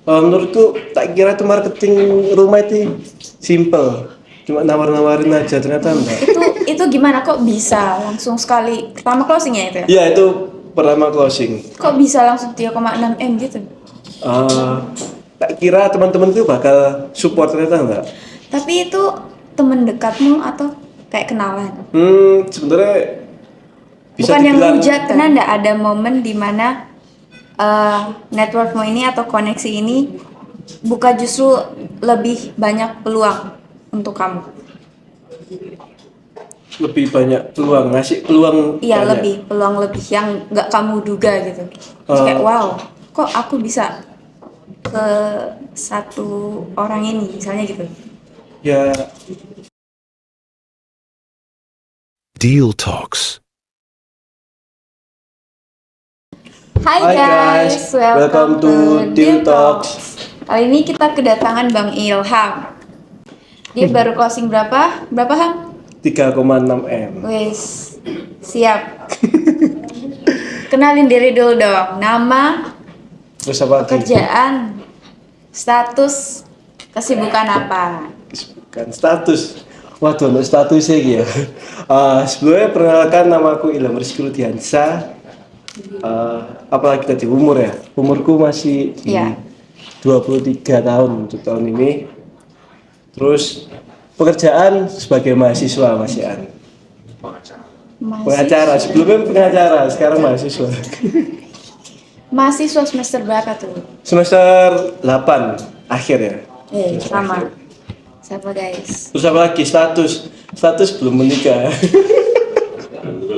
Menurutku tak kira itu marketing rumah itu simple, cuma nawar-nawarin aja, ternyata enggak. Itu gimana kok bisa langsung sekali pertama closing ya itu ya? Iya, itu pertama closing. Kok bisa langsung 3,6 M gitu? Eh, tak kira teman-teman itu bakal support, ternyata enggak. Tapi itu temen dekatmu atau kayak kenalan? Sebenarnya bisa Bukan yang dibilang hujat, karena nggak ada momen dimana networkmu ini atau koneksi ini buka justru lebih banyak peluang untuk kamu. lebih banyak peluang, ngasih peluang Iya, banyak. lebih peluang lebih yang nggak kamu duga gitu. Terus kayak wow, kok aku bisa ke satu orang ini misalnya gitu. Ya, Deal Talks. Hai Hai guys, guys, welcome to Deal Talks. Talks. Kali ini kita kedatangan Bang Ilham. Dia baru closing berapa? Berapa Ham? 3,6 M. Wes, siap. Kenalin diri dulu dong. Nama, Terus apa lagi? pekerjaan, status, kesibukan apa? Bukan status. Waduh, untuk statusnya gitu ya. Sebelumnya perkenalkan, nama aku Ilham Rizky Rudiansa. Apalagi tadi umur ya. Umurku masih di Iya. 23 tahun untuk tahun ini. Terus pekerjaan sebagai mahasiswa Mas Ian. Pengacara, sebelumnya pengacara, sekarang mahasiswa. Mahasiswa semester berapa tuh? Semester 8 akhir ya. Sama. Siapa guys? Terus apa lagi? Status belum menikah.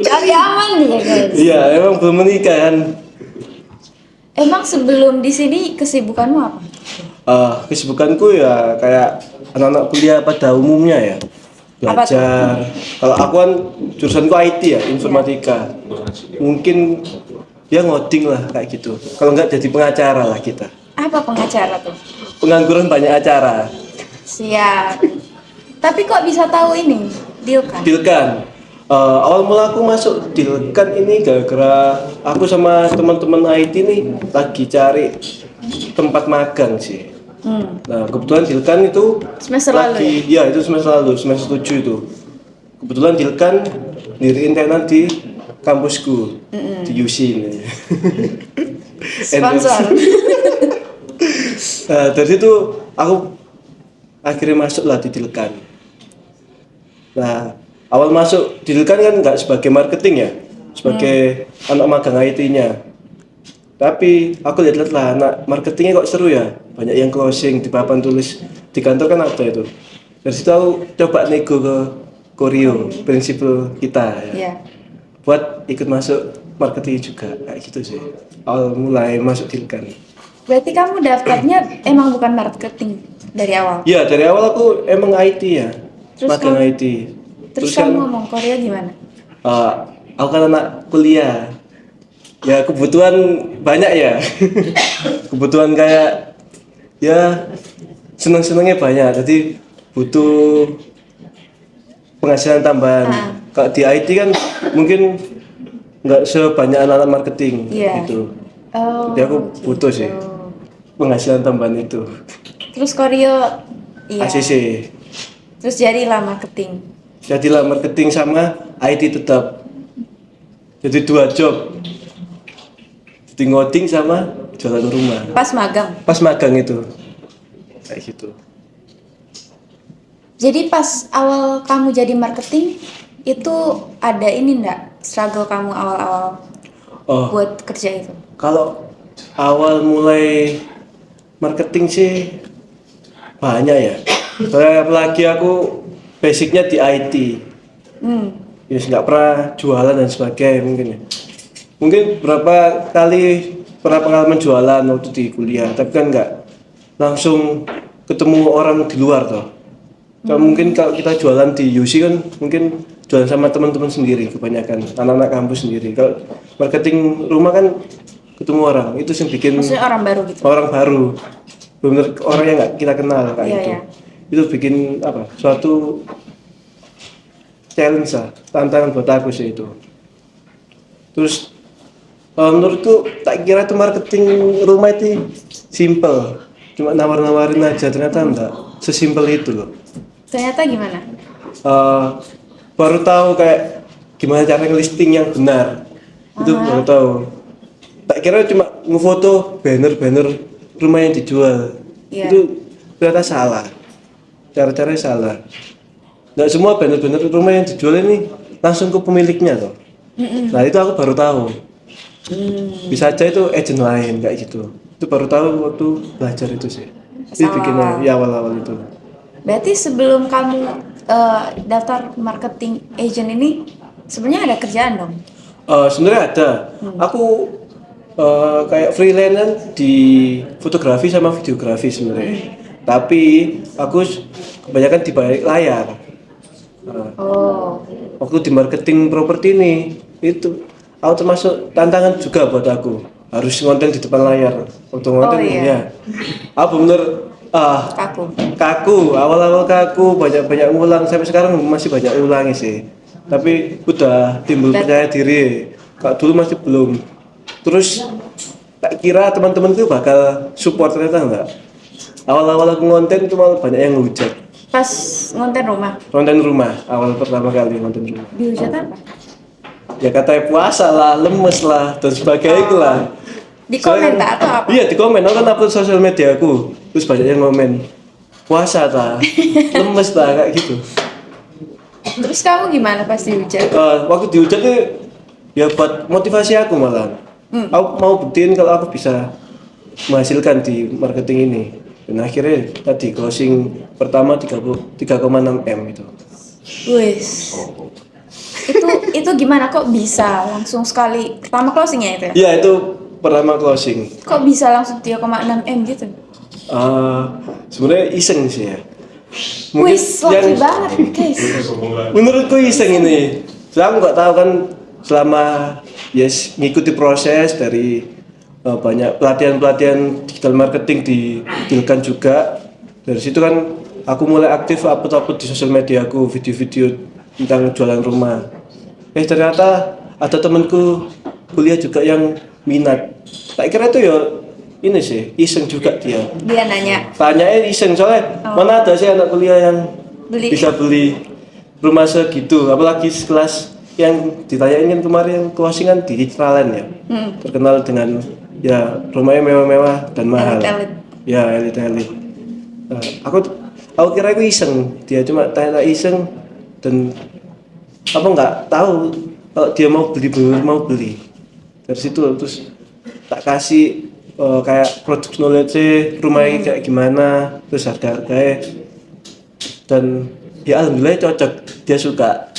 Cari aman nih ya guys. Iya, emang belum menikah kan. Emang sebelum di sini kesibukanmu apa? Kesibukanku ya kayak anak-anak kuliah pada umumnya ya. Apa tuh? Belajar. Kalau aku kan jurusanku IT ya, informatika. Mungkin ya ngoding lah kayak gitu. Kalau nggak jadi pengacara lah kita. Apa pengacara tuh? Pengangguran banyak acara. Siap. Tapi kok bisa tahu ini? Deal kan? Dilkan. Awal mula aku masuk Dilkan ini gara-gara aku sama teman-teman IT nih lagi cari tempat magang sih. Nah, kebetulan Dilkan itu Semester lalu ya itu semester lalu, semester 7 itu. Kebetulan Dilkan diriin tenan di kampusku di UC ini. Sponsor. Nah, dari situ aku akhirnya masuk lah di Dilkan. Nah, awal masuk di Dilkan kan nggak sebagai marketing ya, sebagai anak magang IT-nya. Tapi aku lihat-lihat lah, anak marketingnya kok seru ya, banyak yang closing di papan tulis di kantor kan ada itu. Dari situ aku coba nego ke Koreo, prinsipal kita ya, Iya. buat ikut masuk marketing juga, kayak gitu sih. Awal mulai masuk Dilkan. Berarti kamu daftarnya emang bukan marketing dari awal. Ya dari awal aku emang IT ya, Terus magang kamu- IT. Terus kan kamu ngomong Korea gimana? aku kan anak kuliah, ya kebutuhan banyak ya. Kebutuhan kayak ya seneng-senengnya banyak, jadi butuh penghasilan tambahan. Kalau di IT kan mungkin nggak sebanyak anak-anak marketing Iya. gitu. Oh. Jadi aku butuh sih penghasilan tambahan itu. Terus Koreo, iya. ACC. Terus jadilah marketing. Jadilah marketing sama IT tetap. Jadi 2 job. Jadi ngoding sama jualan rumah. Pas magang. Pas magang itu. Kayak gitu. Jadi pas awal kamu jadi marketing itu ada ini enggak struggle kamu awal-awal Oh, buat kerja itu? kalau awal mulai marketing sih banyak ya. Soalnya apalagi aku basicnya di IT. Ya nggak pernah jualan dan sebagainya mungkin ya. Mungkin berapa kali pernah pengalaman jualan waktu di kuliah, tapi kan nggak langsung ketemu orang di luar toh. Kalau mungkin kalau kita jualan di UC kan mungkin jualan sama teman-teman sendiri kebanyakan anak-anak kampus sendiri. Kalau marketing rumah kan ketemu orang, itu yang bikin Maksudnya orang baru gitu. orang baru, benar orang yang nggak kita kenal kayak Iya, itu. iya. Itu bikin apa? Suatu challenge lah, tantangan buat aku sih itu. Terus menurutku tak kira itu marketing rumah itu simple, cuma nawar-nawarin aja, ternyata enggak sesimpel itu loh. Ternyata gimana? Eh, baru tahu kayak gimana cara ngelisting yang benar. Itu baru tahu. Tak kira cuma ngefoto banner-banner rumah yang dijual. Iya. Itu ternyata salah. Cara-caranya salah. Nggak semua banner-banner rumah yang dijual ini langsung ke pemiliknya toh. Nah itu aku baru tahu. Bisa aja itu agent lain kayak gitu. Itu baru tahu waktu belajar itu sih. Itu Salah. bikinnya ya awal-awal itu. Berarti sebelum kamu daftar marketing agent ini sebenarnya ada kerjaan dong? Sebenarnya ada. Aku kayak freelance di fotografi sama videografi sebenarnya. Tapi aku kebanyakan di balik layar. Oh, Waktu di marketing properti ini itu aku termasuk tantangan juga buat aku. Harus ngonten di depan layar. Waktu ngonten Oh, iya. ya. Aku bener kaku. Awal-awal kaku, banyak ngulang sampai sekarang masih banyak ulangi sih. Tapi udah timbul percaya diri. Kalau dulu masih belum. Terus tak kira teman-teman itu bakal support, ternyata enggak. Awal-awal aku ngonten cuma banyak yang ngehujat. pas ngonten rumah. Konten rumah, awal pertama kali konten rumah. Dihujat apa? Ya katanya puasa lah, lemes lah, dan sebagainya lah. Di komen tak atau apa? Iya di komen, aku kan upload sosial media aku. Terus banyak yang komen, puasa ta, lemes ta, kayak gitu. Terus kamu gimana pas dihujat? Waktu dihujat tuh, ya buat motivasi aku malah. Aku mau buktiin kalau aku bisa menghasilkan di marketing ini. Dan akhirnya tadi closing pertama 3,6 M itu. Wis. Itu gimana kok bisa langsung sekali pertama closingnya itu ya? Iya itu pertama closing. Kok bisa langsung 3,6 M gitu? Sebenarnya iseng sih ya. Wis, lucky banget guys. Menurutku iseng ini. Soalnya aku nggak tahu kan selama ngikuti proses dari banyak pelatihan digital marketing di Dilkan juga. Dari situ kan aku mulai aktif upload di sosial media aku video-video tentang jualan rumah. Ternyata ada temanku kuliah juga yang minat. Tak kira itu ya ini sih iseng juga dia. Dia nanya. Tanyain iseng soalnya mana ada sih anak kuliah yang Beli. bisa beli rumah segitu, apalagi sekelas yang ditanyain kan kemarin yang closingan di Citraland ya. Terkenal dengan ya rumahnya mewah-mewah dan mahal. Elit-elit. Ya elit-elit. Aku kira itu iseng, dia cuma tanya iseng dan apa nggak tahu kalau dia mau beli benar mau beli. Dari situ terus tak kasih kayak produk knowledge rumah ini kayak gimana, terus harga-harganya dan ya alhamdulillah cocok, dia suka.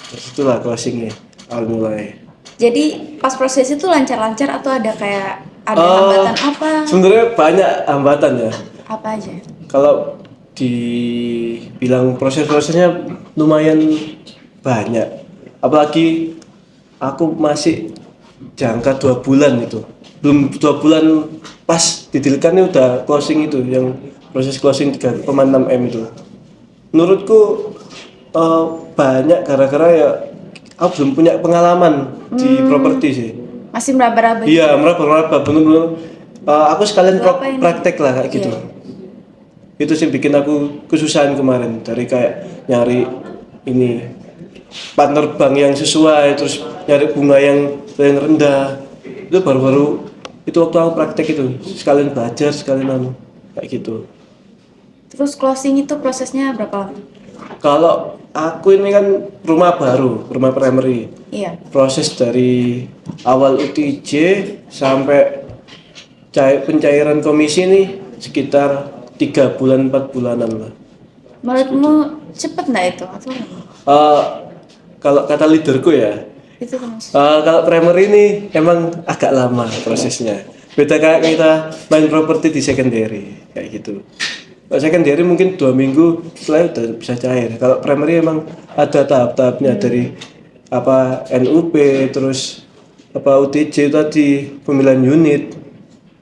Dari situlah closingnya awal mulai. Jadi pas proses itu lancar-lancar atau ada kayak ada hambatan apa? Sebenarnya banyak hambatan ya. Apa aja? Kalau dibilang proses-prosesnya lumayan banyak, apalagi aku masih jangka 2 bulan itu, belum 2 bulan pas didirikan ini udah closing itu, yang proses closing 3,6 M itu. Menurutku banyak gara-gara ya aku belum punya pengalaman di properti sih. Masih meraba-raba. Iya, meraba-raba bener-bener. Aku sekalian Ngapain? praktek lah kayak gitu. Iya. Itu sih bikin aku kesusahan kemarin dari kayak nyari ini partner bank yang sesuai, terus nyari bunga yang rendah. Itu baru-baru itu waktu aku praktek itu sekalian belajar sekalian kayak gitu. Terus closing itu prosesnya berapa lama? Kalau aku ini kan rumah baru, rumah primary. Iya. Proses dari awal UTJ sampai pencairan komisi nih sekitar 3 bulan 4 bulanan lah. Menurutmu cepet nggak itu atau lama? Kalau kata leaderku ya, Itu termasuk. kalau primary ini emang agak lama prosesnya. Beda kayak kita main properti di secondary kayak gitu. Kalau secondary mungkin 2 minggu setelah udah bisa cair. Kalau primary emang ada tahap-tahapnya dari apa NUP, terus apa UTJ tadi, pemilihan unit,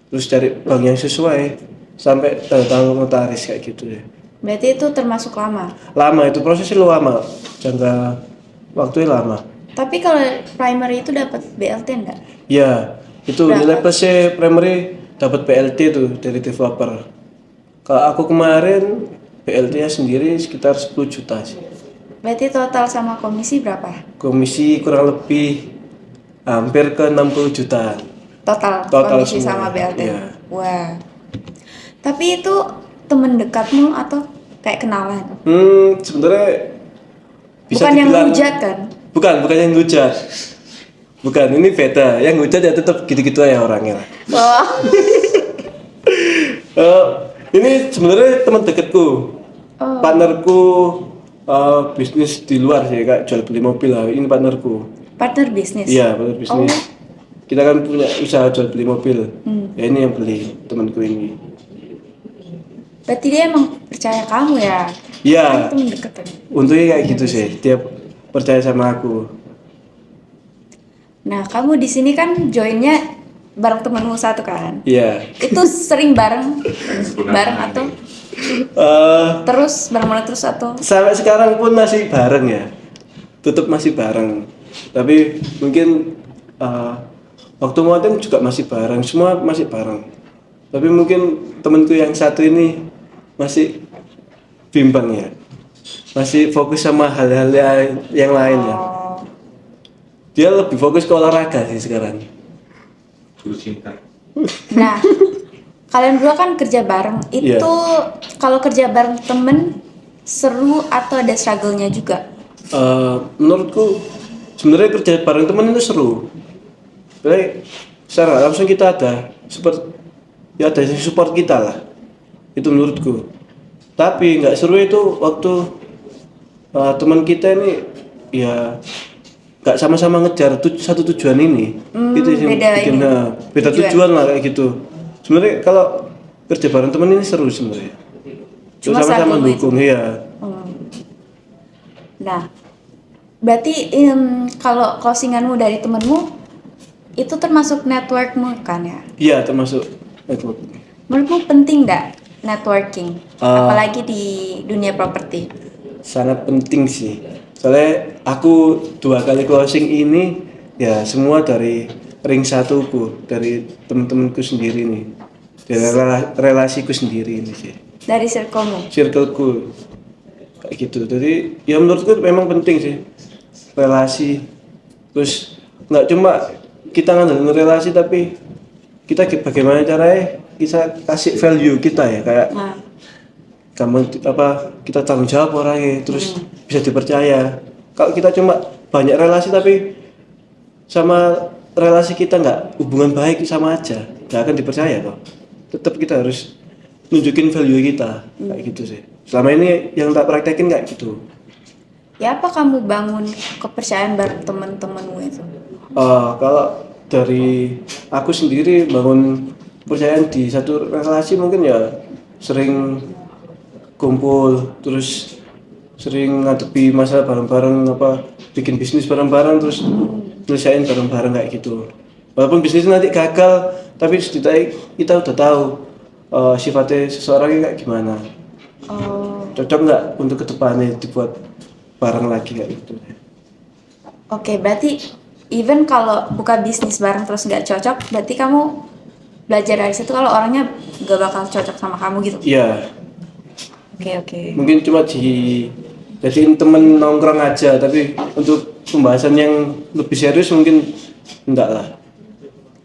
terus cari bank yang sesuai sampai tanda tangan notaris kayak gitu ya. Berarti itu termasuk lama. Lama itu prosesnya lama, jangka waktunya lama. Tapi kalau primary itu dapat BLT enggak? Ya, itu Berapa? nilai plusnya primary dapat BLT tuh dari developer. Kalau aku kemarin BLT-nya sendiri sekitar 10 juta sih. Berarti total sama komisi berapa? Komisi kurang lebih hampir ke 60 juta. Total komisi Semua. sama BLT. Iya. Wah. Tapi itu temen dekatmu atau kayak kenalan? Sebenarnya bisa Bukan yang dibilang hujat kan? bukan yang hujat. Bukan, ini beda. Yang hujat ya tetap gitu-gitu aja orangnya. Wah. Ini sebenarnya teman dekatku, partnerku bisnis di luar sih, kayak jual beli mobil lah. Ini partnerku. Partner bisnis? Iya, partner bisnis. Kita kan punya usaha jual beli mobil. Ya ini yang beli temanku ini. Berarti dia emang percaya kamu ya? Iya. Kan temen deket kan? Untungnya kayak gitu sih. Dia percaya sama aku. Nah, kamu di sini kan joinnya bareng temenmu satu kan? Iya. Itu sering bareng atau terus bareng terus atau? Sampai sekarang pun masih bareng ya. Tetap masih bareng. Tapi mungkin waktu ngoten juga masih bareng, semua masih bareng. Tapi mungkin temanku yang satu ini masih bimbang ya. Masih fokus sama hal-hal yang lain ya. Dia lebih fokus ke olahraga sih sekarang. Nah, kalian berdua kan kerja bareng. Itu kalau kerja bareng temen seru atau ada struggle-nya juga? Menurutku sebenarnya kerja bareng teman itu seru. Baik, secara langsung kita ada support, ya ada yang support kita lah. Itu menurutku. Tapi nggak seru itu waktu teman kita ini ya nggak sama-sama ngejar satu tujuan ini. Itu yang bikin beda tujuan lah kayak gitu. Sebenarnya kalau kerja bareng teman ini seru sebenarnya. Cuma sama-sama mendukung ya. Nah, berarti kalau closinganmu dari temenmu itu termasuk networkmu kan ya? Iya, termasuk network. Menurutmu penting nggak networking? Apalagi di dunia properti? Sangat penting sih. Soalnya aku 2 kali closing ini ya semua dari ring satuku, dari temen-temenku sendiri nih, dari relasiku sendiri ini sih. Dari circlemu? Circleku kayak gitu. Jadi ya menurutku memang penting sih relasi. Terus nggak cuma kita ngandelin relasi tapi kita bagaimana caranya kita kasih value kita ya kayak kamu kita tanggung jawab orangnya terus bisa dipercaya. Kalau kita cuma banyak relasi tapi sama relasi kita nggak hubungan baik sama aja nggak akan dipercaya kok. Tetap kita harus nunjukin value kita kayak gitu sih. Selama ini yang tak praktekin kayak gitu. Ya apa kamu bangun kepercayaan bareng temen-temenmu itu? Kalau dari aku sendiri bangun kepercayaan di satu relasi mungkin ya sering kumpul terus sering ngadepi masalah bareng-bareng bikin bisnis bareng-bareng terus nyelesain bareng-bareng kayak gitu. Walaupun bisnis nanti gagal tapi setidaknya kita udah tahu sifatnya seseorang kayak gimana. Cocok nggak untuk kedepannya dibuat bareng lagi kayak gitu. Oke, berarti even kalau buka bisnis bareng terus nggak cocok, berarti kamu belajar dari situ kalau orangnya gak bakal cocok sama kamu gitu? Iya. Oke. Mungkin cuma jadiin temen nongkrong aja, tapi untuk pembahasan yang lebih serius mungkin enggak lah.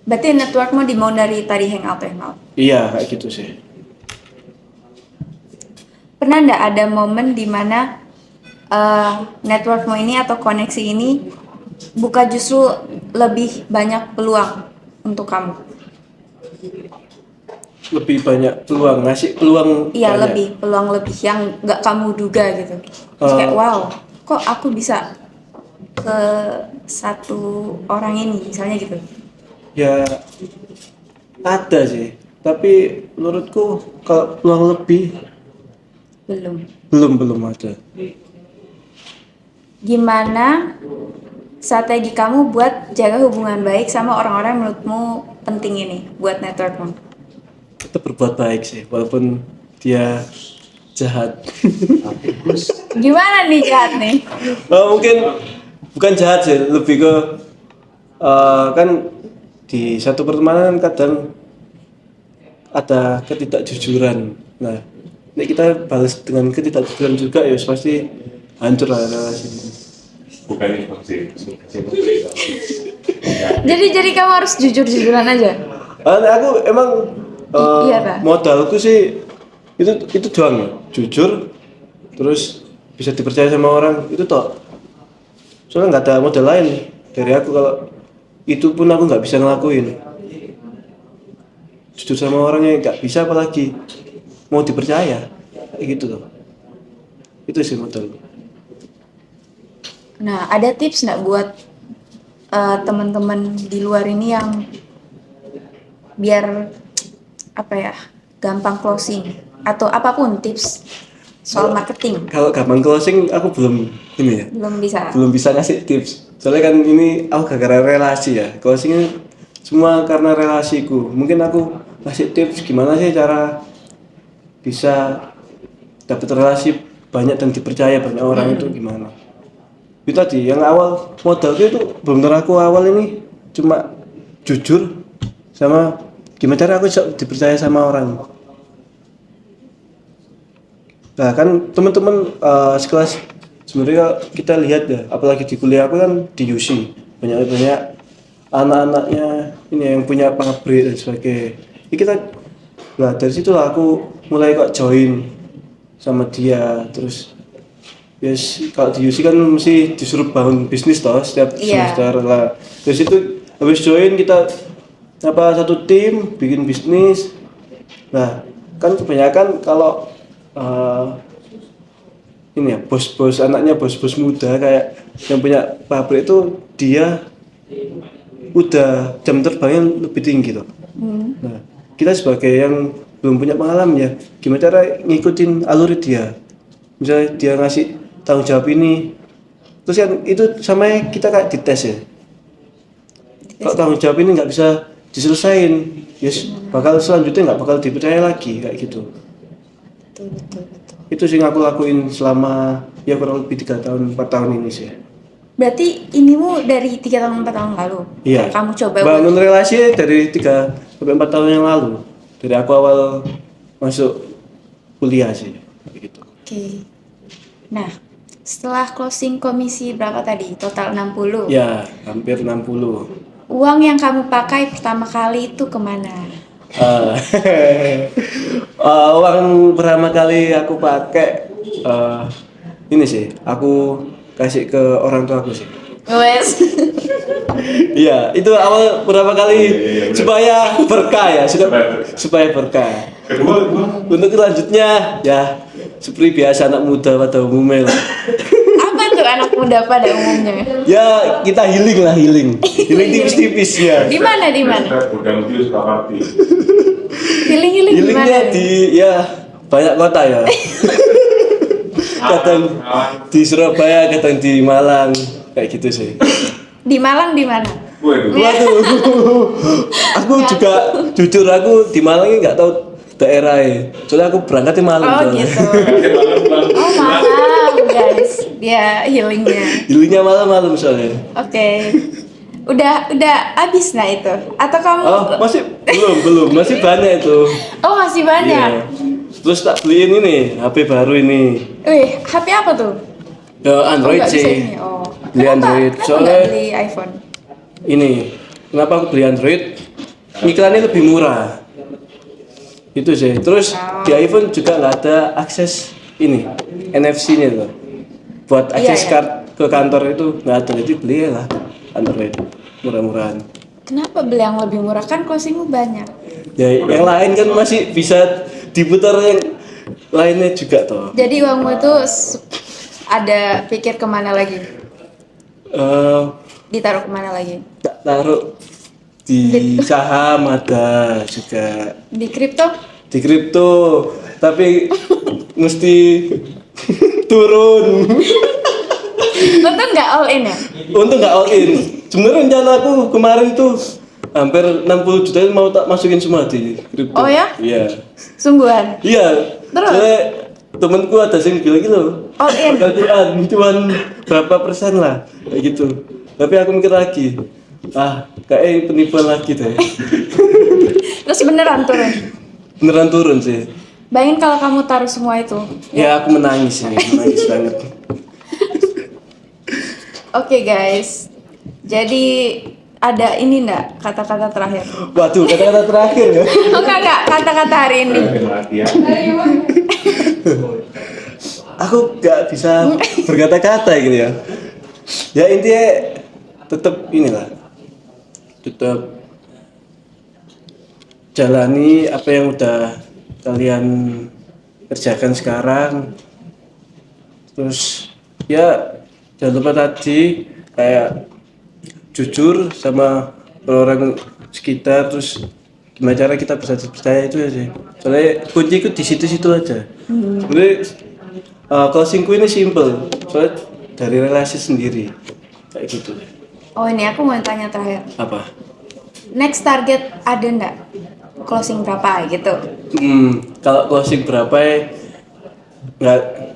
Berarti networkmu dimulai dari tadi hangout? Iya, kayak gitu sih. Pernah nggak ada momen dimana networkmu ini atau koneksi ini buka justru lebih banyak peluang untuk kamu? Lebih banyak peluang, ngasih peluang. Iya, banyak. lebih peluang lebih yang nggak kamu duga gitu. Terus kayak wow, kok aku bisa ke satu orang ini misalnya gitu. Ya ada sih, tapi menurutku kalau peluang lebih belum ada. Gimana strategi kamu buat jaga hubungan baik sama orang-orang yang menurutmu penting ini buat networkmu? Kita berbuat baik sih, walaupun dia jahat. Gimana nih jahat nih? Mungkin bukan jahat sih, lebih ke kan di satu pertemanan kadang ada ketidakjujuran. Nah, nek kita balas dengan ketidakjujuran juga ya pasti hancur lah relasi ini. Bukan invasi. Jadi kamu harus jujur-jujuran aja. Aku emang Iya, Pak. modalku sih itu doang ya, jujur terus bisa dipercaya sama orang itu toh. Soalnya nggak ada modal lain dari aku, kalau itu pun aku nggak bisa ngelakuin. Jujur sama orangnya nggak bisa, apalagi mau dipercaya kayak gitu loh. Itu sih modal. Nah, ada tips nggak buat teman-teman di luar ini yang biar apa ya, gampang closing atau apapun tips soal marketing? Kalau gampang closing aku belum ini ya, Belum bisa. ngasih tips. Soalnya kan ini aku gara-gara relasi ya. Closing semua karena relasiku. Mungkin aku ngasih tips gimana sih cara bisa dapat relasi banyak dan dipercaya banyak orang itu gimana. Itu tadi yang awal modalnya itu benar aku awal ini cuma jujur sama gimana cara aku bisa dipercaya sama orang. Nah kan teman-teman sekelas sebenarnya kita lihat ya, apalagi di kuliah aku kan di UC banyak anak-anaknya ini yang punya pabrik dan sebagainya. Jadi kita, nah dari situ lah aku mulai kok join sama dia. Terus yes, kalau di UC kan mesti disuruh bangun bisnis toh setiap semester lah. Dari situ habis join kita satu tim bikin bisnis. Nah kan kebanyakan kalau ini ya bos-bos anaknya bos-bos muda kayak yang punya pabrik itu dia udah jam terbangnya lebih tinggi tuh. Nah kita sebagai yang belum punya pengalaman ya gimana cara ngikutin alur dia. Misalnya dia ngasih tanggung jawab ini, terus kan itu sama kita kayak dites ya. Kalau tanggung jawab ini nggak bisa diselesain, yes bakal selanjutnya nggak bakal dipercaya lagi kayak gitu. Betul. Itu sih yang aku lakuin selama ya kurang lebih 3 tahun 4 tahun ini sih. Berarti inimu dari 3 tahun 4 tahun lalu. Iya. Kamu coba bangun relasi dari 3 sampai 4 tahun yang lalu. Dari aku awal masuk kuliah sih kayak gitu. Oke. Nah, setelah closing komisi berapa tadi? Total 60. Ya, hampir 60. Uang yang kamu pakai pertama kali itu kemana? Uang pertama kali aku pakai ini sih, aku kasih ke orang tua aku sih. Wes. Iya, itu awal pertama kali supaya berkah ya, supaya berkah. Kedua. Untuk selanjutnya ya seperti biasa anak muda pada umumnya lah. Apa tuh anak muda pada umumnya? Ya kita healing tipis-tipis ya. Di mana? Udah lebih suka party. Healing di mana? Healingnya di ya banyak kota ya. Kadang di Surabaya, kadang di Malang, kayak gitu sih. Di Malang di mana? Waduh, aku juga jujur aku di Malang nggak tahu daerahnya. Soalnya aku berangkatnya malam. Oh soalnya. gitu. Oh malam guys, dia healingnya. Healingnya malam-malam soalnya. Oke. Udah habis nah itu? Atau kamu? Oh masih belum masih banyak itu. Oh masih banyak. Iya. Terus tak beliin ini HP baru ini. Wih, HP apa tuh? Ya Android nggak bisa sih. ini. Oh. Beli Android. Kenapa Soalnya nggak beli iPhone? ini kenapa aku beli Android? Iklannya lebih murah. Itu sih. Terus di iPhone juga nggak ada akses ini NFC-nya tuh. Buat akses Iya. card ke kantor itu nggak ada. Jadi beli lah Android murah-murahan. Kenapa beli yang lebih murah? Kan closingmu banyak. Ya yang lain kan masih bisa diputar yang lainnya juga toh. Jadi uangmu itu ada pikir kemana lagi? Ditaruh kemana lagi? Tak taruh di saham ada juga. Di kripto? Di kripto tapi mesti turun. Untung nggak all in ya? Untung nggak all in. Sebenarnya rencana aku kemarin tuh hampir 60 juta mau tak masukin semua di kripto. Oh ya? Iya. Sungguhan? Iya. Terus? Soalnya temenku ada yang bilang gitu. All in? Gantian cuman berapa persen lah kayak gitu. Tapi aku mikir lagi. Kayak penipuan lagi deh. Terus beneran turun? Beneran turun sih. Bayangin kalau kamu taruh semua itu. Ya aku menangis ini, menangis banget. Oke guys, jadi ada ini enggak kata-kata terakhir? Waduh, kata-kata terakhir ya. Oh enggak, kata-kata hari ini. Latihan. Aku gak bisa berkata-kata gitu ya. Ya intinya tetap inilah, tetap jalani apa yang udah kalian kerjakan sekarang. Terus ya jangan lupa tadi kayak jujur sama orang sekitar, terus gimana cara kita bisa percaya itu aja. Soalnya kunci itu di situ-situ aja. Sebenarnya closingku ini simple, soalnya dari relasi sendiri kayak gitu. Oh ini aku mau tanya terakhir. Apa? Next target ada enggak? Closing berapa gitu? Kalau closing berapa ya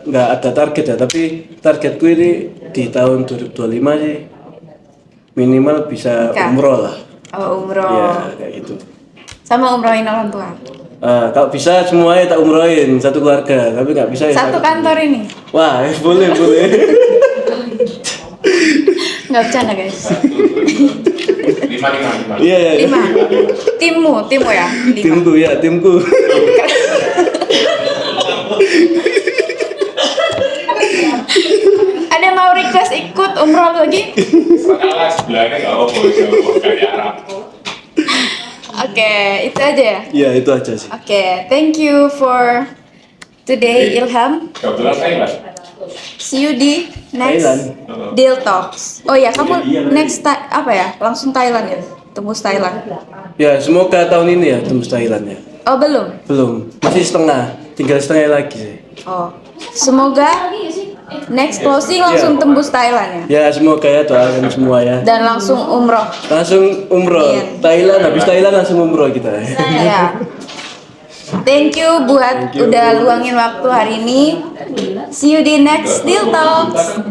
nggak ada target ya, tapi targetku ini di tahun 2025 sih minimal bisa Nikah. umroh lah. Oh umroh. Ya kayak gitu. Sama umrohin orang tua. Kalau bisa semuanya tak umrohin satu keluarga, tapi nggak bisa ya Satu kantor ini. Wah, boleh boleh. Nggak bercanda guys. 5. Iya iya. 5. Timmu ya. 5. Timku ya, timku. Ada mau request ikut umroh lagi? Kalah sebelahnya nggak apa-apa, kayak Arab. Oke, itu aja ya. Iya itu aja sih. Oke, thank you for today Ilham. Kebetulan saya nggak. See you di next Thailand. Deal Talks. Oh ya, kamu next apa ya? Langsung Thailand ya? Tembus Thailand. Ya semoga tahun ini ya tembus Thailand ya. Oh belum? Belum, masih setengah, tinggal setengah lagi sih. Oh, semoga next closing langsung tembus Thailand ya. Ya semoga ya, doakan semua ya. Dan langsung umroh. Langsung umroh Amin. Thailand, habis Thailand langsung umroh kita. Ya. Thank you buat udah luangin waktu hari ini. See you di next Deal Talks.